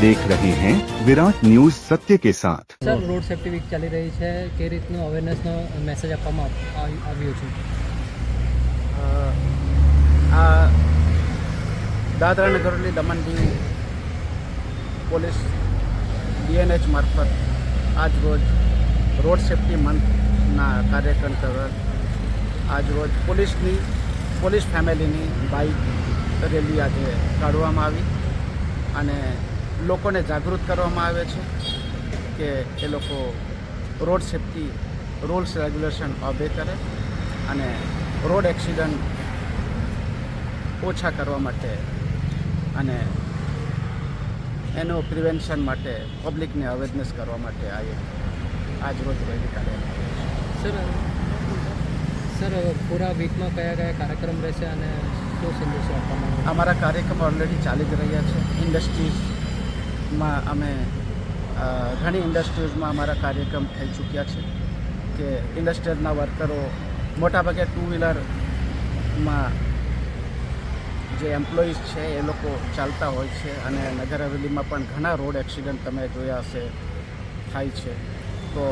देख रहे हैं विराट न्यूज सत्य के साथ। સર રોડ સેફ્ટી વીક ચાલી રહી છે, કે રીતનું અવેરનેસનો મેસેજ આપવામાં આવ્યો છે? આ દાદરા અને ગરોલી દમણ દીવ પોલીસ DNH મારફત આજ રોજ રોડ સેફ્ટી મંથના કાર્યક્રમ તરફ આજ રોજ પોલીસ ફેમિલીની બાઇક રેલી આજે કાઢવામાં આવી અને લોકોને જાગૃત કરવામાં આવે છે કે એ લોકો road safety rules regulation obey કરે અને રોડ એક્સિડન્ટ ઓછા કરવા માટે અને એનું પ્રિવેન્શન માટે પબ્લિકને અવેરનેસ કરવા માટે આજ રોજ રેલી કાઢવામાં સર પૂરા વીકમાં કયા કયા કાર્યક્રમ રહેશે અને શું સંદેશો આપવામાં આવે? અમારા કાર્યક્રમ ઓલરેડી ચાલી જ રહ્યા છે. ઇન્ડસ્ટ્રીઝમાં અમે ઘણી ઇન્ડસ્ટ્રીઝમાં અમારા કાર્યક્રમ થઈ ચૂક્યા છે કે ઇન્ડસ્ટ્રીઝના વર્કરો મોટાભાગે ટુ વ્હીલરમાં જે એમ્પ્લોઈઝ છે એ લોકો ચાલતા હોય છે અને નગર હવેલીમાં પણ ઘણા રોડ એક્સિડન્ટ તમે જોયા હશે થાય છે. તો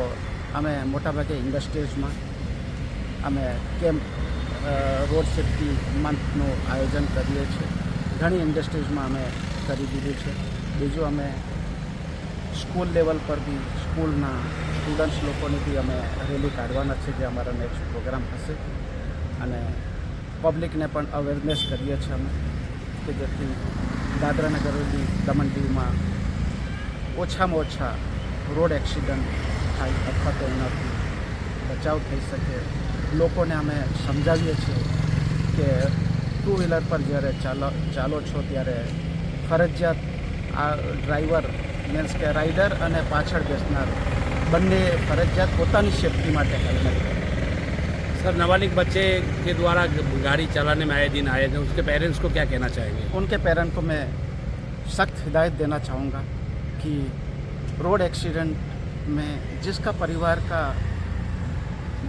અમે મોટાભાગે ઇન્ડસ્ટ્રીઝમાં અમે કેમ્પ રોડ સેફ્ટી મંથનું આયોજન કરીએ છીએ. ઘણી ઇન્ડસ્ટ્રીઝમાં અમે કરી દીધું છે. બીજું અમે સ્કૂલ લેવલ પર બી સ્કૂલના સ્ટુડન્ટ્સ લોકોની બી અમે રેલી કાઢવાના છે, જે અમારા નેક્સ્ટ પ્રોગ્રામ હશે અને પબ્લિકને પણ અવેરનેસ કરીએ છીએ અમે કે જેથી દાદરા અને ગરોલી દમણ દીવમાં ઓછામાં ઓછા રોડ એક્સિડન્ટ થાય અથવા તો એનાથી બચાવ થઈ શકે. લોકોને અમે સમજાવીએ છીએ કે ટુ વ્હીલર પર જ્યારે ચાલો છો ત્યારે ફરજિયાત આ ડ્રાઈવર મીન્સ કે રાઇડર અને પાછળ બેસનાર બંને ફરજિયાત પોતાની સેફ્ટી માટે હેલ્મેટ કરે. सर नाबालिग बच्चे के द्वारा गाड़ी चलाने में आए दिन आए थे, उसके पेरेंट्स को क्या कहना चाहेंगे? उनके पेरेंट्स को मैं सख्त हिदायत देना चाहूँगा कि रोड एक्सीडेंट में जिसका परिवार का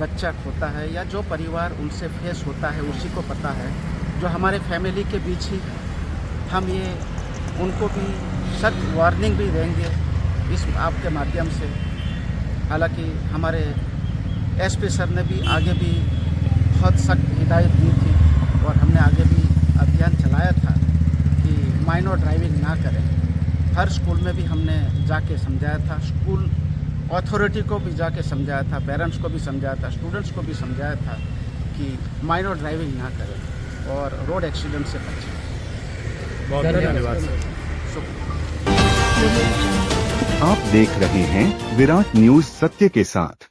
बच्चा खोता है या जो परिवार उनसे फेस होता है उसी को पता है. जो हमारे फैमिली के बीच ही हम ये उनको भी सख्त वार्निंग भी देंगे इस आपके माध्यम से. हालांकि हमारे SP सर ने भी आगे भी बहुत सख्त हिदायत दी थी और हमने आगे भी अभियान चलाया था कि माइनर ड्राइविंग ना करें. हर स्कूल में भी हमने जाके समझाया था, स्कूल अथॉरिटी को भी जाके समझाया था, पेरेंट्स को भी समझाया था, स्टूडेंट्स को भी समझाया था कि माइनर ड्राइविंग ना करें और रोड एक्सीडेंट से बचें. बहुत धन्यवाद सर. आप देख रहे हैं विराट न्यूज सत्य के साथ।